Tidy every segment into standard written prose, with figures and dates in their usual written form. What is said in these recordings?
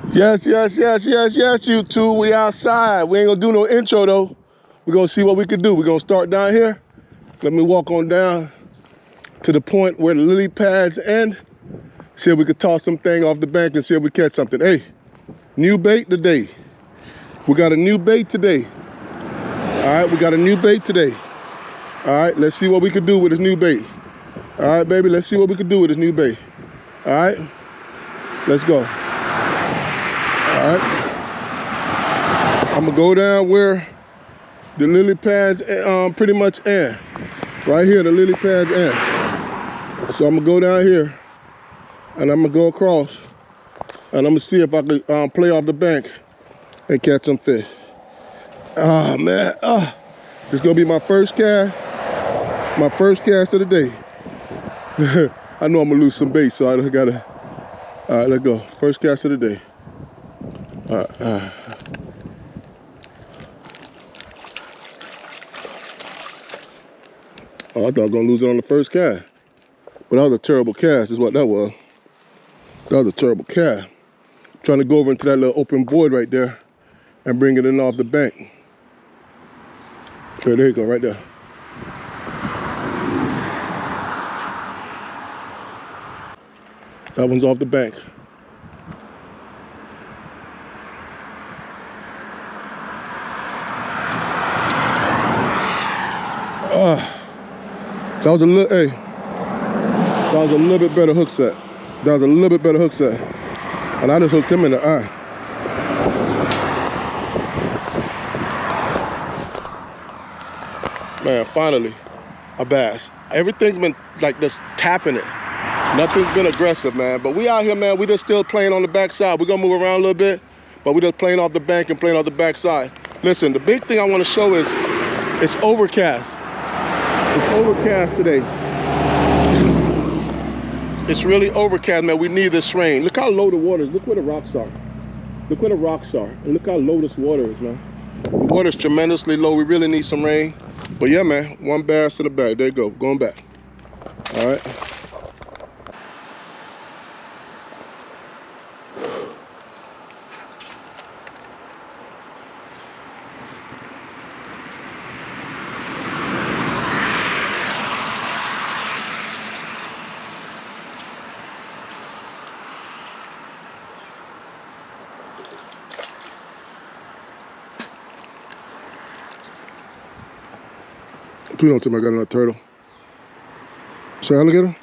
Yes, you two. We outside. We ain't gonna do no intro though. We're gonna see what we can do. We're gonna start down here. Let me walk on down to the point where the lily pads end. See if we could toss something off the bank and see if we catch something. Hey, new bait today. We got a new bait today. All right, we got a new bait today. All right, let's see what we can do with this new bait. All right, baby, let's see what we can do with this new bait. All right, let's go. All right, I'm gonna go down where the lily pads pretty much end. Right here, the lily pads end. So I'm gonna go down here and I'm gonna go across and I'm gonna see if I can play off the bank and catch some fish. Oh man, this is gonna be my first cast of the day. I know I'm gonna lose some bait, so I gotta, all right, let's go. First cast of the day. Oh, I thought I was gonna lose it on the first cast. But that was a terrible cast, is what that was. That was a terrible cast. Trying to go over into that little open void right there and bring it in off the bank. Okay, there you go, right there. That one's off the bank. That was a little, hey, that was a little bit better hook set. That was a little bit better hook set. And I just hooked him in the eye. Man, finally, a bass. Everything's been like just tapping it. Nothing's been aggressive, man. But we out here, man, we just still playing on the backside. We're gonna move around a little bit, but we just playing off the bank and playing off the backside. Listen, the big thing I wanna show is it's overcast. It's overcast today. It's really overcast, man. We need this rain. Look how low the water is. Look where the rocks are. Look where the rocks are. And look how low this water is, man. The water's tremendously low. We really need some rain. But yeah, man, one bass in the bag. There you go, going back. All right. Please don't tell me I got another turtle. Is that alligator?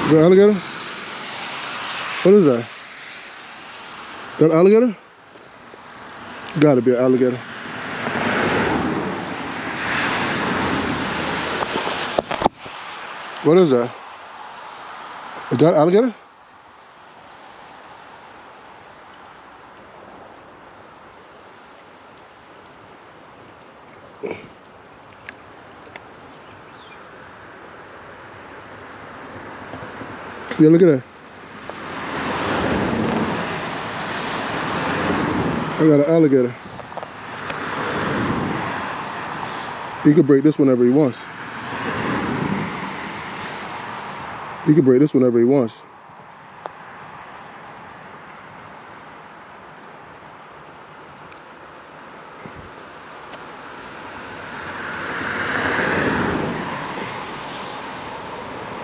Is that alligator? What is that? That alligator? Gotta be an alligator. What is that? Is that alligator? Yeah, look at that. I got an alligator. He could break this whenever he wants. He could break this whenever he wants.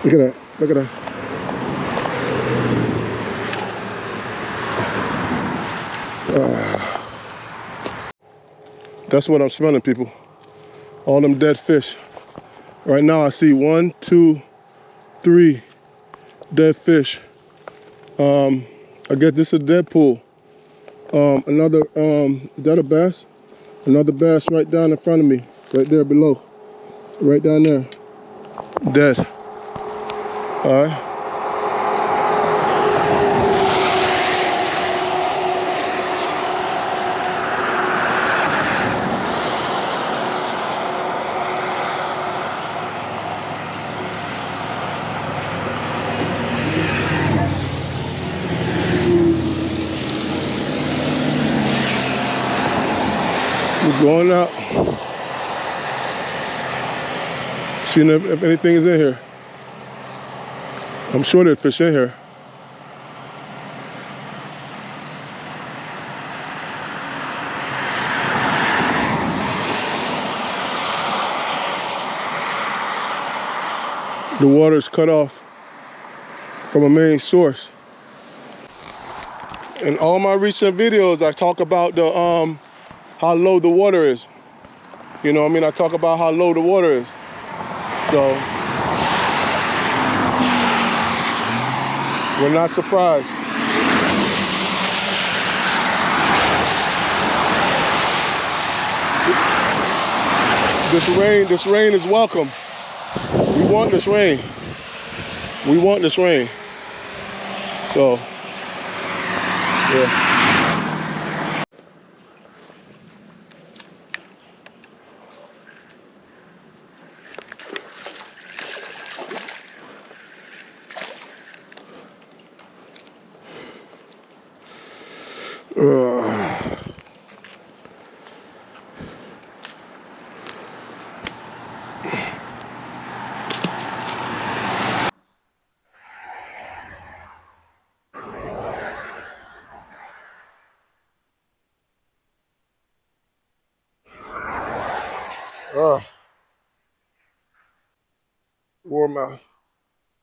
Look at that. Look at that. That's what I'm smelling, people. All them dead fish. Right now I see 1, 2, 3 dead fish. I guess this is a Deadpool. Another, is that a bass? Another bass right down in front of me, right there below. Right down there, dead. All right. We're going out. Seeing if anything is in here. I'm sure there's fish in here. The water is cut off from a main source. In all my recent videos, I talk about the how low the water is. You know what I mean? I talk about how low the water is. So we're not surprised. This rain is welcome. We want this rain. We want this rain. So, yeah. Warm out.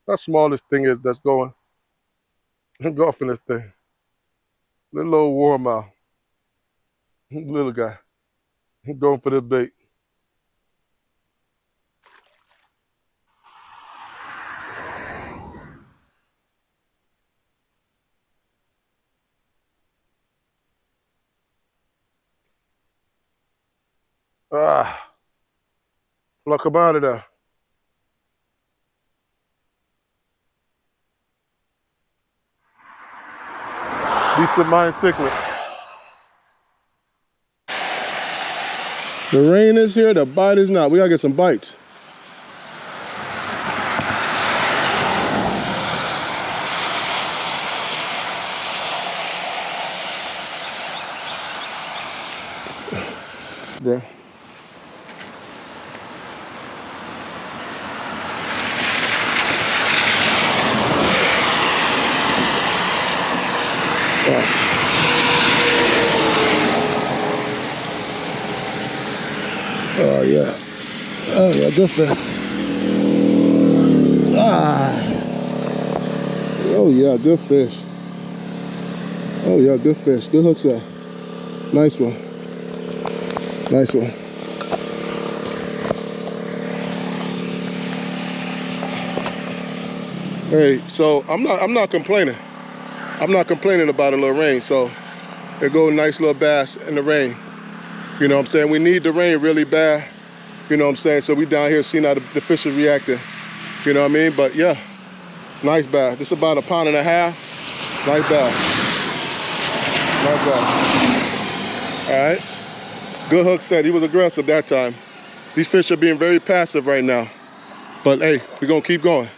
How small this thing is that's going. Golfing this thing. Little old warm out. Little guy. Going for the bait. Pluck him out of there. Decent mind cichlid. The rain is here, the bite is not. We gotta get some bites. Bro. Oh yeah. Oh yeah, good fish. Oh yeah, good fish. Oh yeah, good fish. Good hook set. Nice one. Nice one. Hey, so I'm not complaining. I'm not complaining about a little rain. So there go a nice little bass in the rain. You know what I'm saying? We need the rain really bad. You know what I'm saying? So we down here seeing how the fish is reacting. You know what I mean? But yeah, nice bass. This is about 1.5 pounds. Nice bass. Nice bass. All right. Good hook set. He was aggressive that time. These fish are being very passive right now. But hey, we're gonna keep going.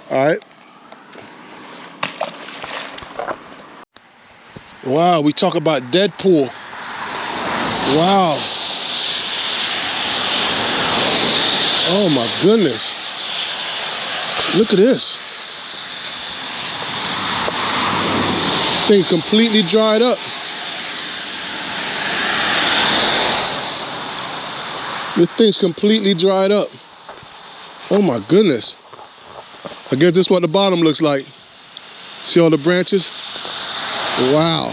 All right. Wow, we talk about Deadpool. Wow. Oh my goodness. Look at this. Thing completely dried up. This thing's completely dried up. Oh my goodness. I guess this is what the bottom looks like. See all the branches? Wow.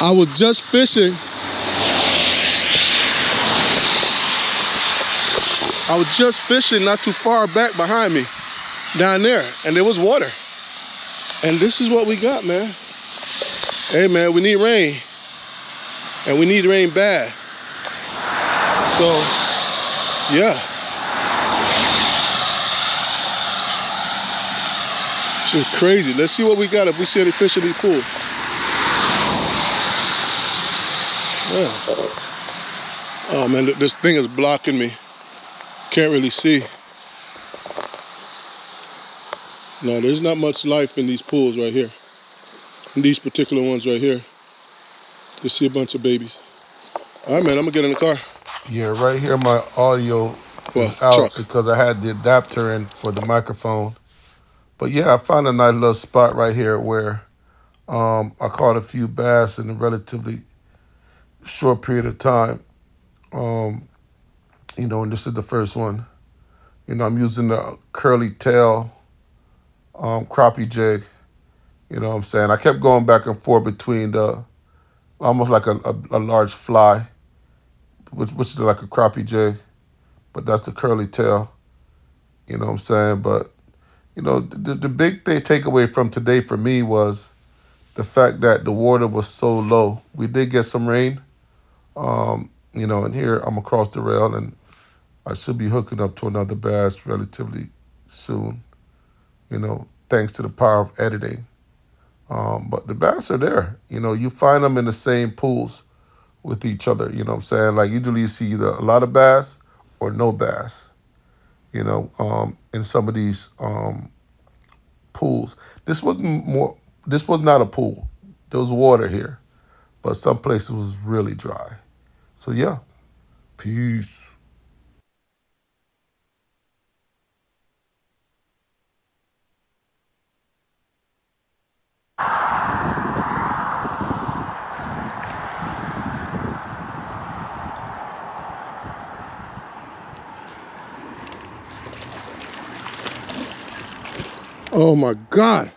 I was just fishing. I was just fishing not too far back behind me, down there, and there was water. And this is what we got, man. Hey man, we need rain. And we need rain bad. So, yeah. It's crazy. Let's see what we got if we see any fish in these pools. Yeah. Oh man, this thing is blocking me. Can't really see. No, there's not much life in these pools right here. In these particular ones right here. You see a bunch of babies. All right, man, I'm gonna get in the car. Yeah, right here my audio is out because I had the adapter in for the microphone. But yeah, I found a nice little spot right here where I caught a few bass in a relatively short period of time. You know, and this is the first one. You know, I'm using the curly tail crappie jig. You know what I'm saying? I kept going back and forth between the, almost like a large fly, which is like a crappie jig, but that's the curly tail. You know what I'm saying? But, you know, the big thing takeaway from today for me was the fact that the water was so low. We did get some rain, you know, and here I'm across the rail and I should be hooking up to another bass relatively soon, you know, thanks to the power of editing. But the bass are there. You know, you find them in the same pools with each other. You know what I'm saying? Like usually you see either a lot of bass or no bass, you know, in some of these pools. This was not a pool. There was water here, but some places was really dry. So yeah, peace. Oh my God.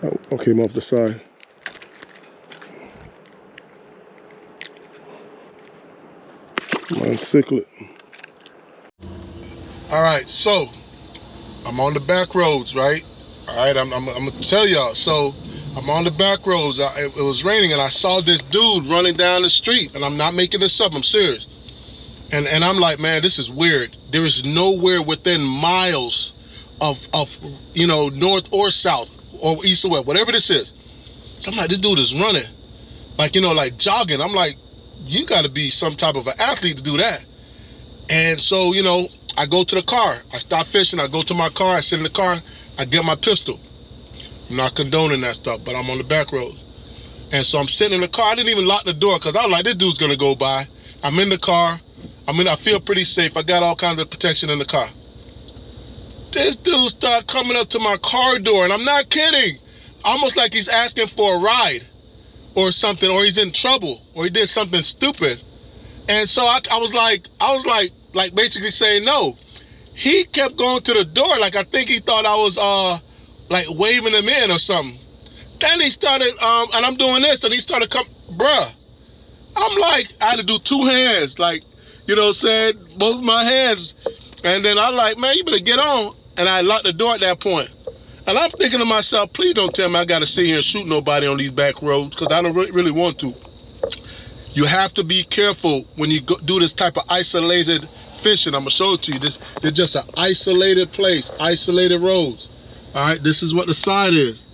Oh, okay, I'm off the side. I'm on cichlid. All right, so I'm on the back roads, right? All right, I'm gonna tell y'all. So I'm on the back roads. It was raining, and I saw this dude running down the street, and I'm not making this up. I'm serious. And I'm like, man, this is weird. There is nowhere within miles of you know, north or south or east or west, whatever this is. So I'm like, this dude is running, like, you know, like jogging. I'm like, you got to be some type of an athlete to do that. And so, you know, I go to the car. I stop fishing. I go to my car. I sit in the car. I get my pistol. I'm not condoning that stuff, but I'm on the back road. And so I'm sitting in the car. I didn't even lock the door because I was like, this dude's going to go by. I'm in the car. I feel pretty safe. I got all kinds of protection in the car. This dude started coming up to my car door, and I'm not kidding. Almost like he's asking for a ride or something, or he's in trouble, or he did something stupid. And so I was like basically saying no. He kept going to the door, like I think he thought I was like waving him in or something. Then he started and I'm doing this, and he started bruh. I'm like, I had to do two hands, like, you know what I'm saying, both my hands. And then I'm like, man, you better get on. And I locked the door at that point. And I'm thinking to myself, please don't tell me I got to sit here and shoot nobody on these back roads, because I don't really want to. You have to be careful when you do this type of isolated fishing. I'm going to show it to you. This is just an isolated place, isolated roads. All right, this is what the sign is.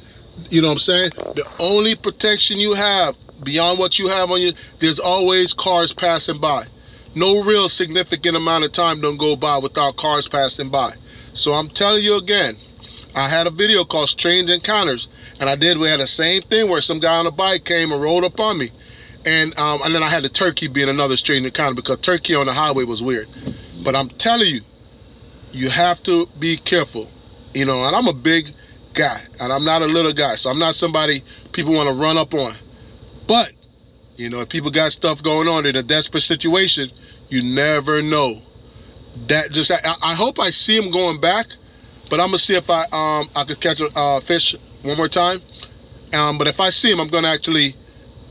You know what I'm saying? The only protection you have beyond what you have on you, there's always cars passing by. No real significant amount of time don't go by without cars passing by. So I'm telling you again, I had a video called Strange Encounters, and we had the same thing where some guy on a bike came and rolled up on me. And then I had the turkey being another strange encounter, because turkey on the highway was weird. But I'm telling you, you have to be careful. You know, and I'm a big guy, and I'm not a little guy, so I'm not somebody people want to run up on. But, you know, if people got stuff going on in a desperate situation, you never know. I hope I see him going back, but I'm gonna see if I could catch a fish one more time. But if I see him, I'm gonna actually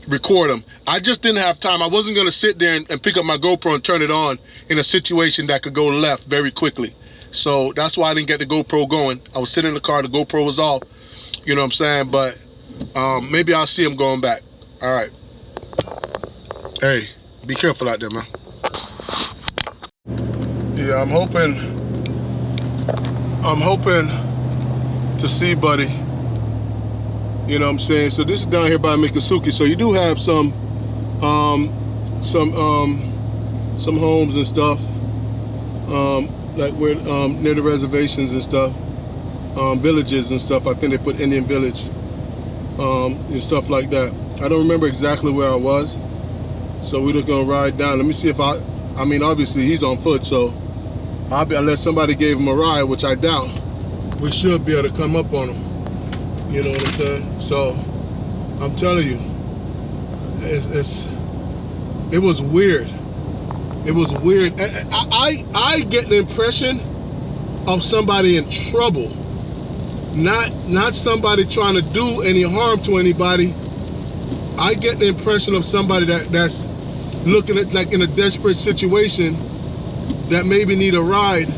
record him. I just didn't have time. I wasn't gonna sit there and pick up my GoPro and turn it on in a situation that could go left very quickly. So that's why I didn't get the GoPro going. I was sitting in the car, the GoPro was off. You know what I'm saying? But maybe I'll see him going back. All right. Hey, be careful out there, man. Yeah, I'm hoping to see Buddy. You know what I'm saying? So this is down here by Miccosukee. So you do have some homes and stuff, like where near the reservations and stuff, villages and stuff. I think they put Indian Village, and stuff like that. I don't remember exactly where I was, so we're just gonna ride down. Let me see if I mean, obviously he's on foot, so unless somebody gave him a ride, which I doubt. we should be able to come up on them. You know what I'm saying? So I'm telling you, it was weird. It was weird. I get the impression of somebody in trouble, not somebody trying to do any harm to anybody. I get the impression of somebody that's looking at, like, in a desperate situation, that maybe need a ride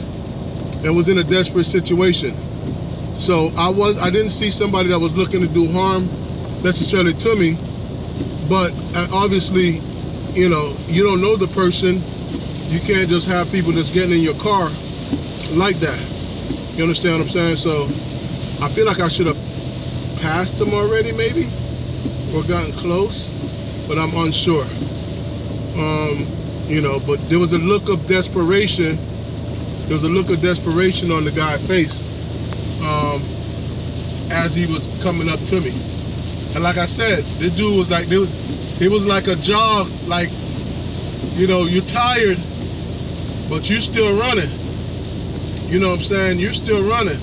and was in a desperate situation. So I didn't see somebody that was looking to do harm necessarily to me, but obviously, you know, you don't know the person. You can't just have people that's getting in your car like that. You understand what I'm saying? So I feel like I should have passed them already, maybe, or gotten close, but I'm unsure. You know, but there was a look of desperation. There was a look of desperation on the guy's face as he was coming up to me. And like I said, this dude was like, it was like a jog, like, you know, you're tired, but you're still running. You know what I'm saying? You're still running.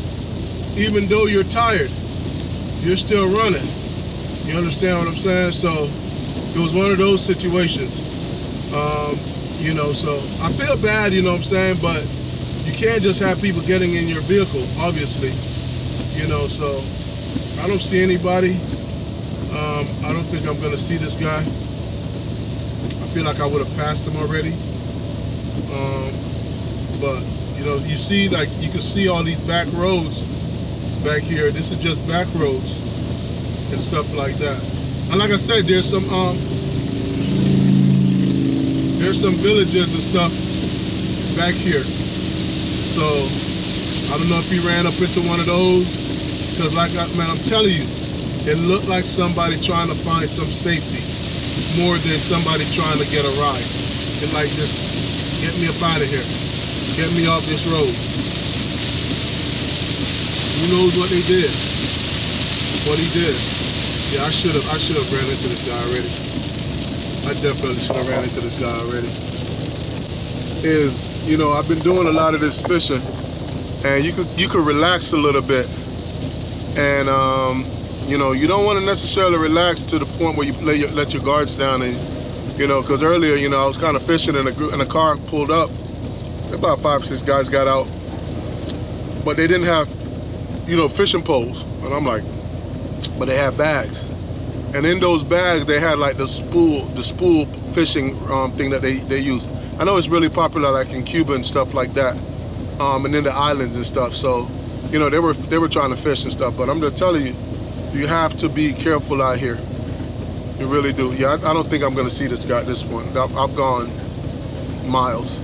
Even though you're tired, you're still running. You understand what I'm saying? So it was one of those situations. You know, so I feel bad, you know what I'm saying, but you can't just have people getting in your vehicle, obviously. You know, so I don't see anybody. I don't think I'm gonna see this guy. I feel like I would have passed him already. But you know, you see, like, you can see all these back roads back here. This is just back roads and stuff like that. And like I said, there's some villages and stuff back here. So I don't know if he ran up into one of those, because man, I'm telling you, it looked like somebody trying to find some safety more than somebody trying to get a ride. And like, just get me up out of here. Get me off this road. Who knows what they did? What he did. Yeah, I should have ran into this guy already. I definitely should have ran into this guy already. You know, I've been doing a lot of this fishing, and you could relax a little bit. And you know, you don't want to necessarily relax to the point where you let your guards down. And you know, because earlier, you know, I was kind of fishing and a car pulled up. About 5 or 6 guys got out, but they didn't have, you know, fishing poles. And I'm like, but they had bags, and in those bags they had like the spool fishing thing that they use. I know it's really popular, like in Cuba and stuff like that, and in the islands and stuff. So, you know, they were trying to fish and stuff. But I'm just telling you, you have to be careful out here. You really do. Yeah, I don't think I'm gonna see this guy at this point. I've gone miles.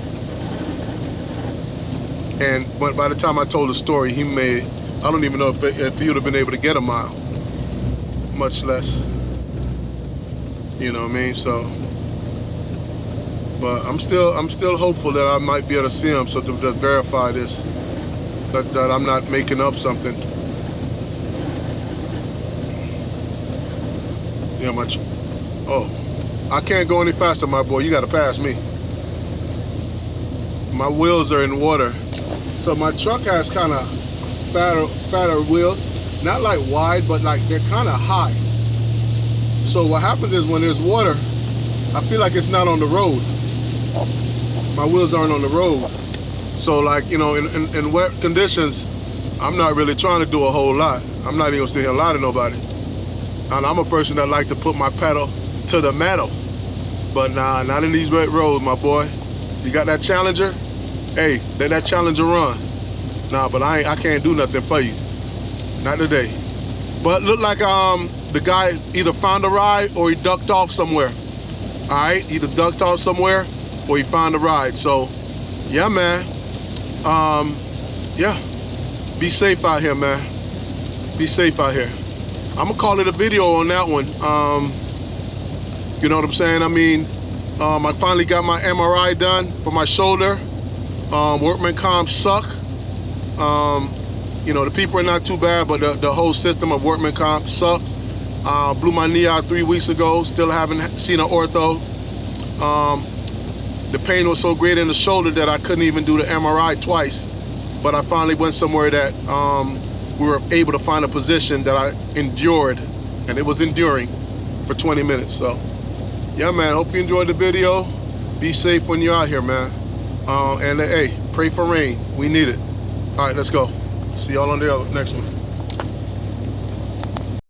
And but by the time I told the story, I don't even know if he would have been able to get a mile, much less. You know what I mean? So, but I'm still hopeful that I might be able to see him, so to verify this, that I'm not making up something. Yeah, I can't go any faster, my boy. You got to pass me. My wheels are in water. So my truck has kind of fatter wheels, not like wide, but like they're kind of high. So what happens is when there's water, I feel like it's not on the road. My wheels aren't on the road. So like, you know, in wet conditions, I'm not really trying to do a whole lot. I'm not even gonna sit here and lie to nobody. And I'm a person that like to put my pedal to the metal. But nah, not in these wet roads, my boy. You got that Challenger? Hey, let that Challenger run. Nah, but I can't do nothing for you. Not today. But look like the guy either found a ride or he ducked off somewhere. All right, either ducked off somewhere or he found a ride. So, yeah, man. Yeah, be safe out here, man. Be safe out here. I'm gonna call it a video on that one. You know what I'm saying? I mean, I finally got my MRI done for my shoulder. Workman comps suck. You know, the people are not too bad, but the whole system of workman comp sucked. Blew my knee out 3 weeks ago. Still haven't seen an ortho. The pain was so great in the shoulder that I couldn't even do the MRI twice. But I finally went somewhere that we were able to find a position that I endured, and it was enduring for 20 minutes. So yeah, man, hope you enjoyed the video. Be safe when you're out here, man. And hey, pray for rain. We need it. All right, let's go. See y'all on the next one.